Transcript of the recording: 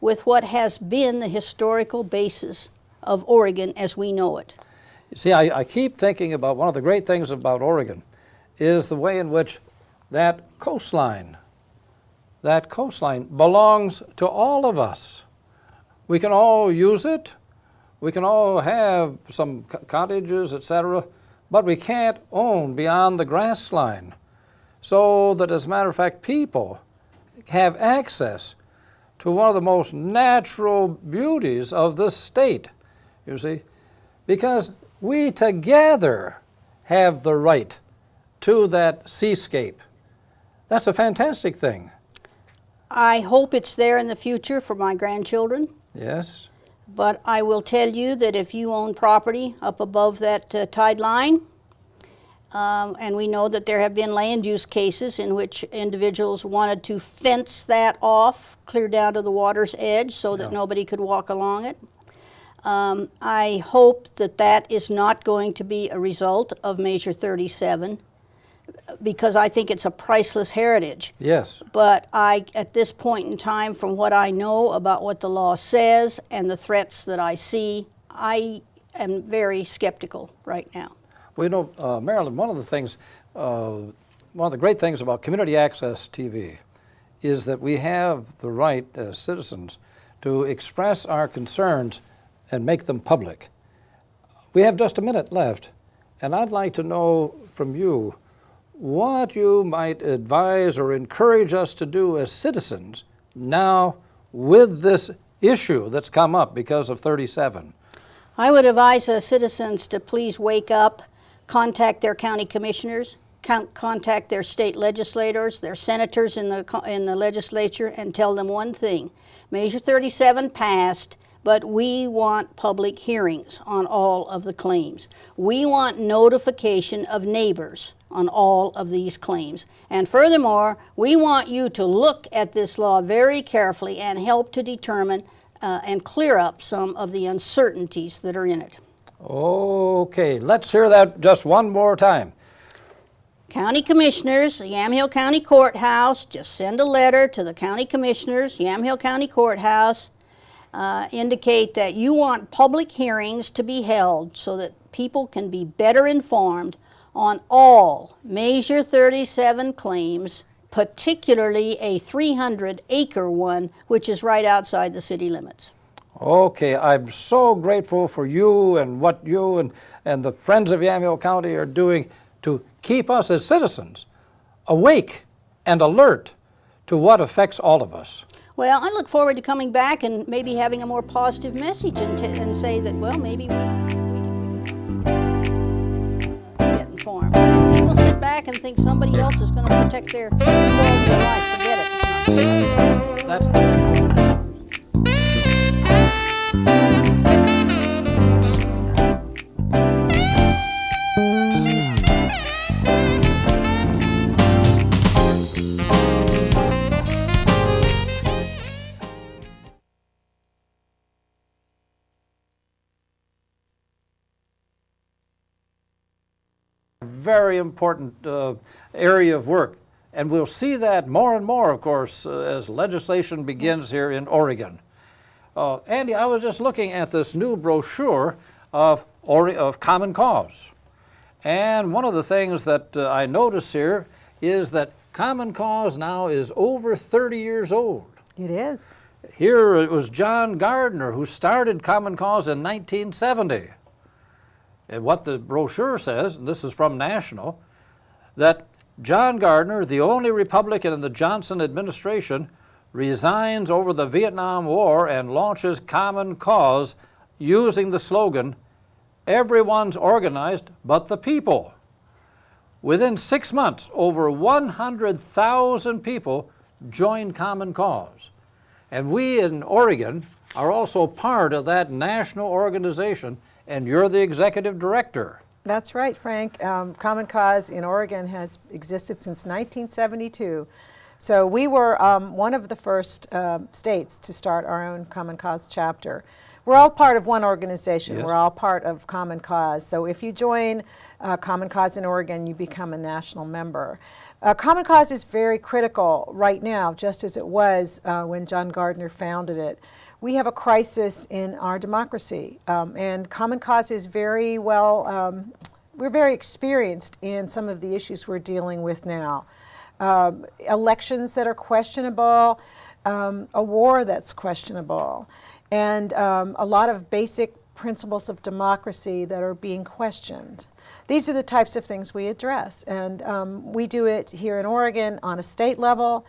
with what has been the historical basis of Oregon as we know it. You see, I keep thinking about one of the great things about Oregon is the way in which that coastline belongs to all of us. We can all use it. We can all have some cottages, etc., but we can't own beyond the grass line. So that, as a matter of fact, people have access to one of the most natural beauties of this state, you see, because we together have the right to that seascape. That's a fantastic thing. I hope it's there in the future for my grandchildren. Yes. But I will tell you that if you own property up above that tide line, and we know that there have been land use cases in which individuals wanted to fence that off, clear down to the water's edge so that nobody could walk along it. I hope that that is not going to be a result of Measure 37, because I think it's a priceless heritage. Yes. But at this point in time, from what I know about what the law says and the threats that I see, I am very skeptical right now. Well, you know, Merilyn, one of the great things about community access TV is that we have the right as citizens to express our concerns and make them public. We have just a minute left, and I'd like to know from you what you might advise or encourage us to do as citizens now with this issue that's come up because of 37. I would advise citizens to please wake up, contact their county commissioners, contact their state legislators, their senators in the legislature, and tell them one thing. Measure 37 passed, but we want public hearings on all of the claims. We want notification of neighbors on all of these claims. And furthermore, we want you to look at this law very carefully and help to determine and clear up some of the uncertainties that are in it. Okay, let's hear that just one more time. County Commissioners, Yamhill County Courthouse, just send a letter to the County Commissioners, Yamhill County Courthouse, indicate that you want public hearings to be held so that people can be better informed on all Measure 37 claims, particularly a 300-acre one, which is right outside the city limits. Okay, I'm so grateful for you and what you and the Friends of Yamhill County are doing to keep us as citizens awake and alert to what affects all of us. Well, I look forward to coming back and maybe having a more positive message and say that, well, maybe we can get informed. If people sit back and think somebody else is going to protect their life, forget it. It's not. That's the very important area of work. And we'll see that more and more, of course, as legislation begins here in Oregon. Andy, I was just looking at this new brochure of Common Cause. And one of the things that I notice here is that Common Cause now is over 30 years old. It is. Here it was John Gardner who started Common Cause in 1970. And what the brochure says, and this is from National, that John Gardner, the only Republican in the Johnson administration, resigns over the Vietnam War and launches Common Cause using the slogan, "Everyone's organized but the people." Within 6 months, over 100,000 people joined Common Cause. And we in Oregon are also part of that national organization, and you're the executive director. That's right, Frank. Common Cause in Oregon has existed since 1972. So we were one of the first states to start our own Common Cause chapter. We're all part of one organization. Yes. We're all part of Common Cause. So if you join Common Cause in Oregon, you become a national member. Common Cause is very critical right now, just as it was when John Gardner founded it. We have a crisis in our democracy, and Common Cause is very well, we're very experienced in some of the issues we're dealing with now. Elections that are questionable, a war that's questionable, and a lot of basic principles of democracy that are being questioned. These are the types of things we address, and we do it here in Oregon on a state level.